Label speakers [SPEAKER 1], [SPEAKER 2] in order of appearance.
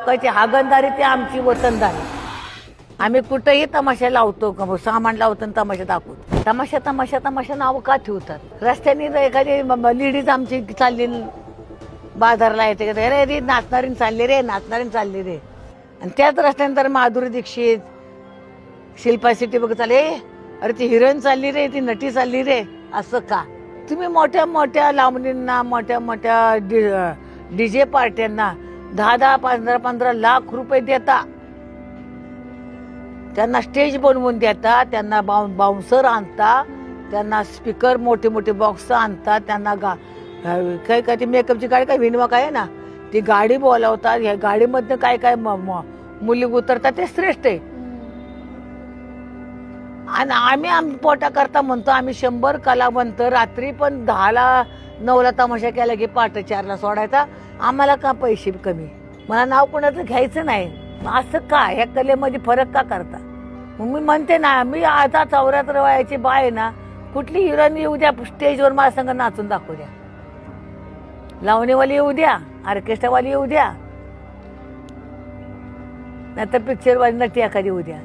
[SPEAKER 1] लोकांची हागणदारी ती आमची वतनदारी. आम्ही कुठेही तमाशा लावतो, सामान लावतो आणि तमाशा दाखवतो. तमाशा तमाशा तमाशा नाव का ठेवतात? रस्त्याने एखादी लेडीज आमची चालली बाजारला येते, अरे रे नाचणारी चालली रे, नाचणारी चालली रे. आणि त्याच रस्त्यानंतर माधुरी दीक्षित, शिल्पा शेट्टी बघत चालले, अरे ती हिरोईन चालली रे, ती नटी चालली रे. असं का? तुम्ही मोठ्या मोठ्या लावणींना, मोठ्या मोठ्या डीजे पार्ट्यांना 10-10, 15-15 लाख रुपये देता, त्यांना स्टेज बनवून देता, त्यांना बाउन्सर आणता, त्यांना स्पीकर मोठे मोठे बॉक्स आणतात, त्यांना काय काय ती मेकअपची गाडी काय विनवा काय ना ती गाडी बोलावतात. ह्या गाडीमधनं काय काय मुली उतरतात ते श्रेष्ठ आहे. आणि आम्ही पोटा करता म्हणतो आम्ही 100 कलावंत, रात्री पण 10ला 9ला तमाशा केला की पहाटे 4ला सोडायचा. आम्हाला का पैसे कमी? मला नाव कोणाचं घ्यायचं नाही. असं का? ह्या कलेमध्ये फरक का करता? मी म्हणते ना, मी आता 74 वयाची बाय ना, कुठली हिरोईन येऊ द्या स्टेजवर माझ्या संग नाचून दाखवू द्या, लावणीवाली येऊ द्या, ऑर्केस्ट्रावाली येऊ द्या, नाहीतर पिक्चरवाली नटी एखादी येऊ द्या.